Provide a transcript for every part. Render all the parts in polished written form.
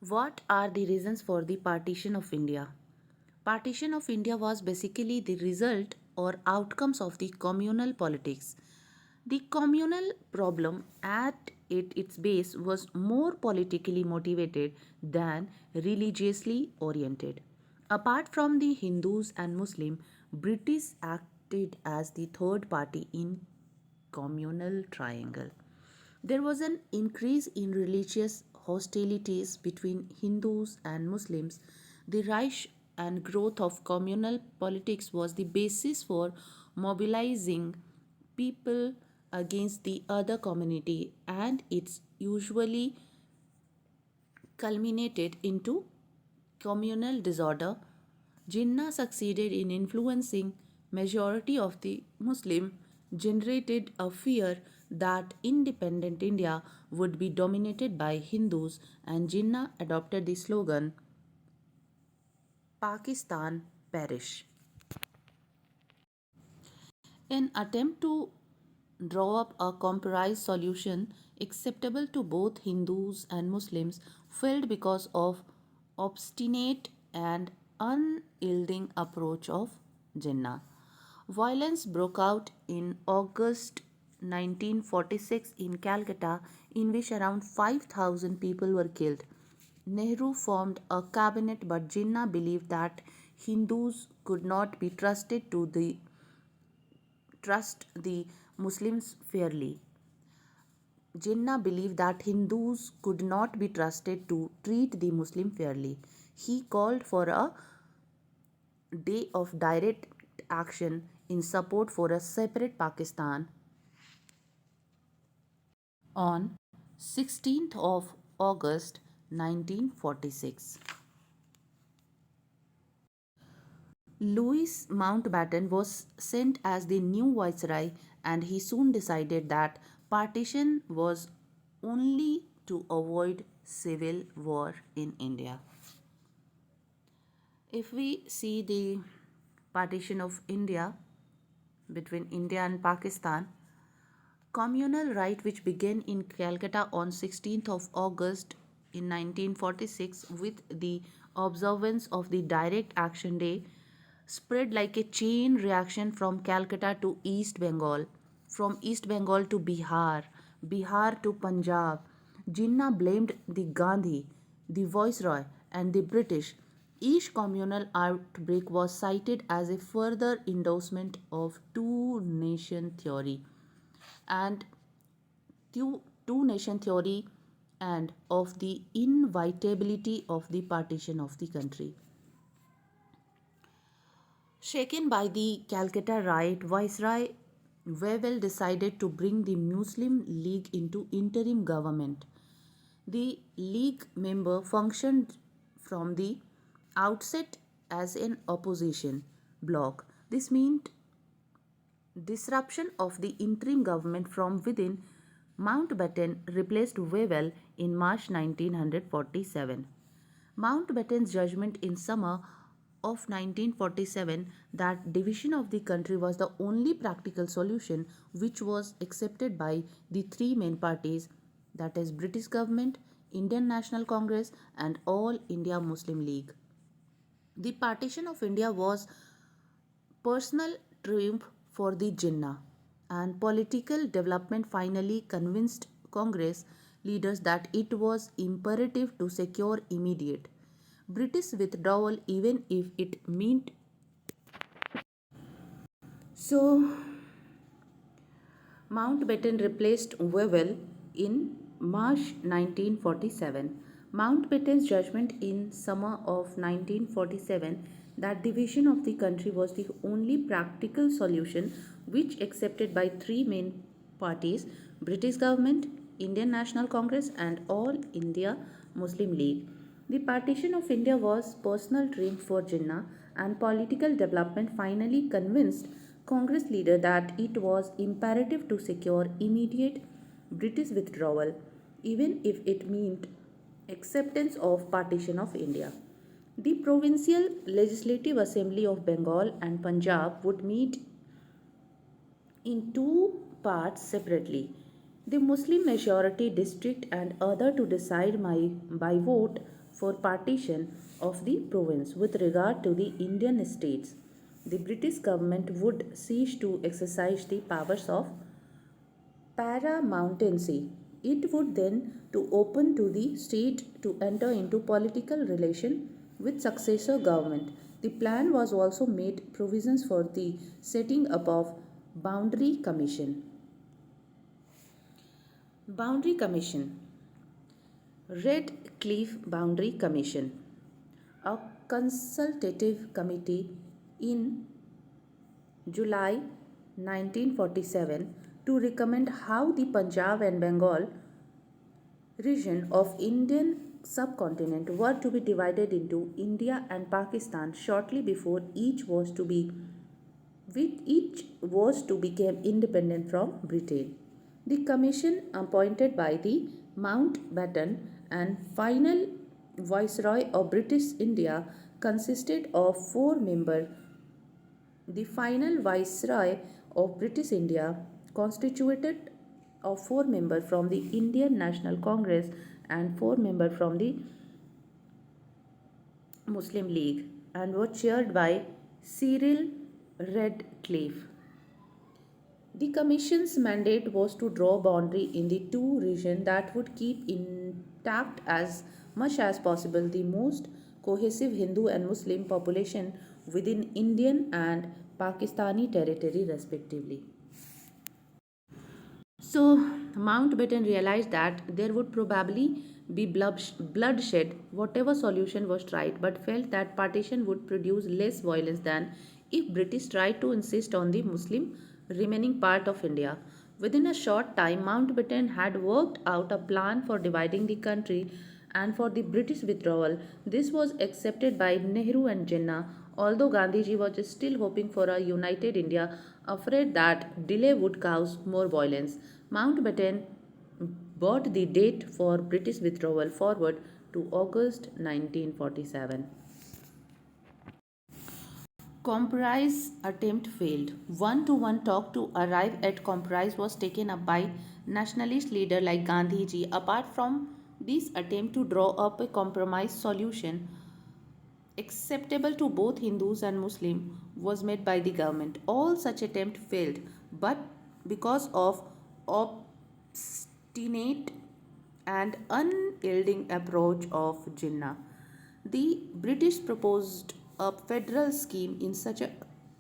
What are the reasons for the partition of India? Partition of India was basically the result or outcomes of the communal politics. The communal problem at its base was more politically motivated than religiously oriented. Apart from the Hindus and Muslims, British acted as the third party in communal triangle. There was an increase in religious hostilities between Hindus and Muslims. The rise and growth of communal politics was the basis for mobilizing people against the other community, and it's usually culminated into communal disorder. Jinnah succeeded in influencing majority of the Muslim, generated a fear that independent India would be dominated by Hindus, and Jinnah adopted the slogan Pakistan perish. In attempt to draw up a compromise solution acceptable to both Hindus and Muslims failed because of obstinate and unyielding approach of Jinnah. Violence broke out in August 1946 in Calcutta, in which around 5,000 people were killed. Nehru formed a cabinet, but Jinnah believed that Hindus could not be trust the Muslims fairly. Jinnah believed that Hindus could not be trusted to treat the Muslim fairly. He called for a day of direct action in support for a separate Pakistan on 16th of August 1946. Louis Mountbatten was sent as the new viceroy, and he soon decided that partition was only to avoid civil war in India. If we see the partition of India between India and Pakistan, communal right which began in Calcutta on 16th of August in 1946 with the observance of the Direct Action Day spread like a chain reaction from Calcutta to East Bengal, from East Bengal to Bihar, Bihar to Punjab. Jinnah blamed the Gandhi, the Viceroy, and the British. Each communal outbreak was cited as a further endorsement of two nation theory and two nation theory and of the inevitability of the partition of the country. Shaken by the Calcutta riot, Viceroy Wavell decided to bring the Muslim League into interim government. The League member functioned from the outset as an opposition bloc. This meant disruption of the interim government from within. Mountbatten replaced Wavell in March 1947. Mountbatten's judgment in summer of 1947 that division of the country was the only practical solution which was accepted by the three main parties, that is British government, Indian National Congress and All India Muslim League. The partition of India was personal triumph for the Jinnah, and political development finally convinced Congress leaders that it was imperative to secure immediate British withdrawal even if it meant so. Mountbatten replaced Wavell in March 1947. Mountbatten's judgment in summer of 1947 that division of the country was the only practical solution which accepted by three main parties, British government, Indian National Congress and All India Muslim League. The partition of India was personal triumph for Jinnah, and political development finally convinced Congress leader that it was imperative to secure immediate British withdrawal, even if it meant acceptance of partition of India. The Provincial Legislative Assembly of Bengal and Punjab would meet in two parts separately. The Muslim majority district and other to decide by vote for partition of the province. With regard to the Indian states, the British government would cease to exercise the powers of paramountcy. It would then to open to the state to enter into political relation with successor government. The plan was also made provisions for the setting up of boundary commission. Boundary commission. Red Cliff Boundary Commission, a consultative committee in July 1947 to recommend how the Punjab and Bengal region of Indian subcontinent were to be divided into India and Pakistan shortly before each was to become independent from Britain. The commission appointed by the Mountbatten and final Viceroy of British India consisted of four members. The final Viceroy of British India constituted of four members from the Indian National Congress and four members from the Muslim League and was chaired by Cyril Redcliffe. The Commission's mandate was to draw boundary in the two regions that would keep intact as much as possible the most cohesive Hindu and Muslim population within Indian and Pakistani territory respectively. So Mountbatten realized that there would probably be bloodshed whatever solution was tried, but felt that partition would produce less violence than if British tried to insist on the Muslim remaining part of India. Within a short time, Mountbatten had worked out a plan for dividing the country and for the British withdrawal. This was accepted by Nehru and Jinnah, although Gandhiji was still hoping for a united India, afraid that delay would cause more violence. Mountbatten brought the date for British withdrawal forward to August 1947. Compromise attempt failed. One-to-one talk to arrive at compromise was taken up by nationalist leader like Gandhiji. Apart from this attempt to draw up a compromise solution acceptable to both Hindus and Muslims was made by the government. All such attempt failed, but because of obstinate and unyielding approach of Jinnah, the British proposed a federal scheme in such a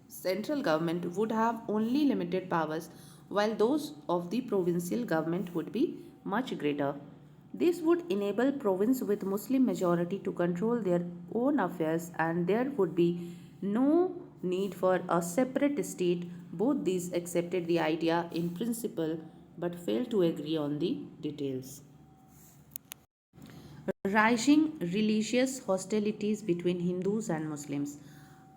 central government would have only limited powers, while those of the provincial government would be much greater. This would enable province with Muslim majority to control their own affairs and there would be no need for a separate state. Both these accepted the idea in principle but failed to agree on the details. Rising religious hostilities between Hindus and Muslims.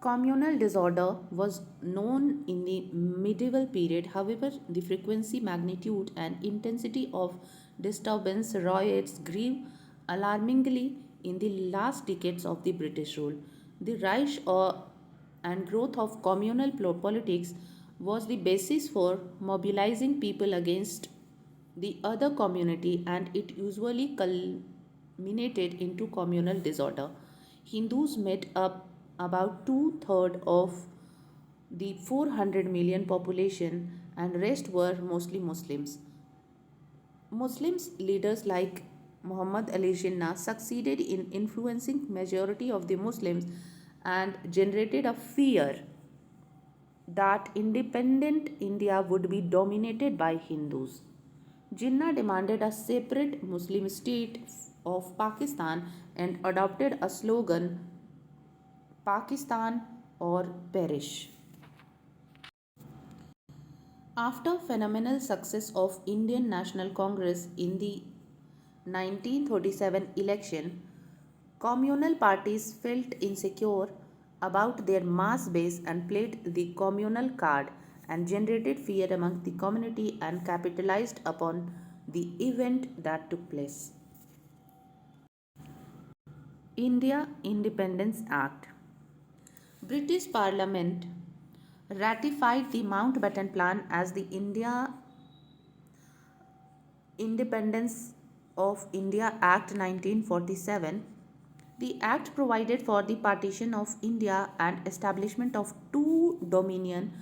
Communal disorder was known in the medieval period. However, the frequency, magnitude, and intensity of disturbance riots grew alarmingly in the last decades of the British rule. The rise and growth of communal politics was the basis for mobilizing people against the other community and it usually culminated into communal disorder. Hindus made up about two-thirds of the 400 million population and rest were mostly Muslims. Muslims leaders like Muhammad Ali Jinnah succeeded in influencing majority of the Muslims and generated a fear that independent India would be dominated by Hindus. Jinnah demanded a separate Muslim state of Pakistan and adopted a slogan Pakistan or perish. After phenomenal success of Indian National Congress in the 1937 election, communal parties felt insecure about their mass base and played the communal card and generated fear among the community and capitalized upon the event that took place. India Independence Act. British Parliament ratified the Mountbatten Plan as the Independence of India Act 1947 The act provided for the partition of India and establishment of two dominion,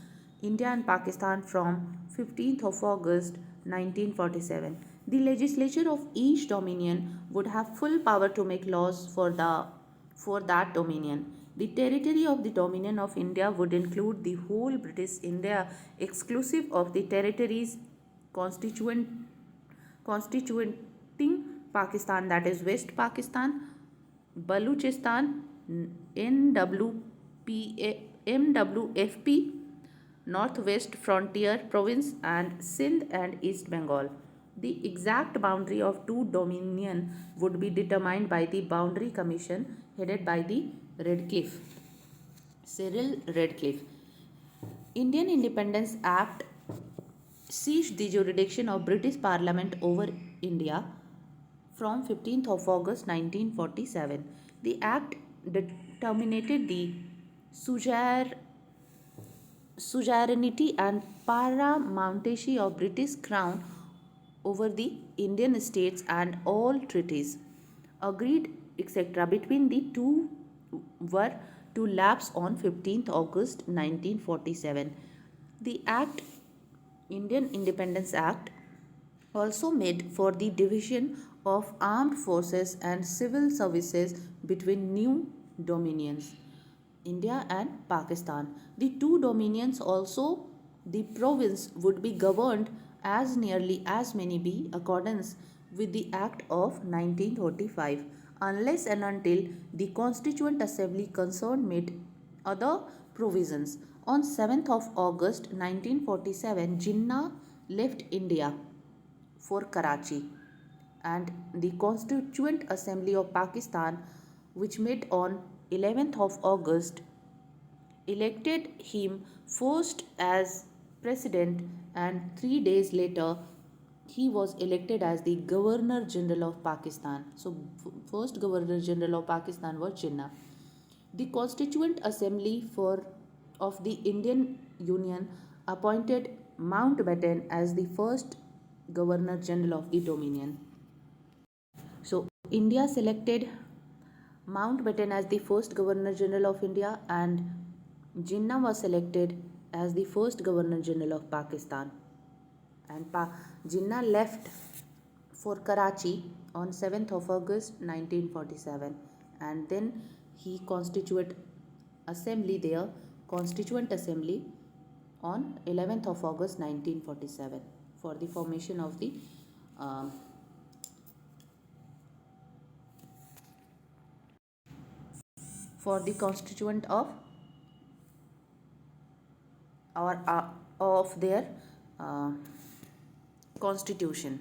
India and Pakistan, from 15th of August 1947. The legislature of each dominion would have full power to make laws for that dominion. The territory of the Dominion of India would include the whole British India, exclusive of the territories constituent constituting Pakistan, that is West Pakistan, Baluchistan, MWFP, Northwest Frontier Province, and Sindh and East Bengal. The exact boundary of two dominion would be determined by the Boundary Commission headed by the Redcliffe, Cyril Redcliffe. Indian Independence Act seized the jurisdiction of British Parliament over India from 15th of August 1947. The act determined the suzerainty and paramountcy of British Crown over the Indian states, and all treaties agreed etc. between the two were to lapse on 15th August 1947. The Act, Indian Independence Act, also made for the division of armed forces and civil services between new dominions, India and Pakistan. The two dominions also, the province would be governed as nearly as many be accordance with the Act of 1945, unless and until the Constituent Assembly concerned made other provisions. On 7th of August 1947, Jinnah left India for Karachi, and the Constituent Assembly of Pakistan, which met on 11th of August, elected him first as president, and 3 days later he was elected as the Governor General of Pakistan. So first Governor General of Pakistan was Jinnah. The Constituent Assembly of the Indian Union appointed Mountbatten as the first Governor General of the Dominion. So India selected Mountbatten as the first Governor General of India, and Jinnah was selected as the first Governor General of Pakistan. And Jinnah left for Karachi on 7th of August 1947, and then he constituted assembly there, Constituent Assembly, on 11th of August 1947 for the formation of the uh, for the constituent of their uh, constitution.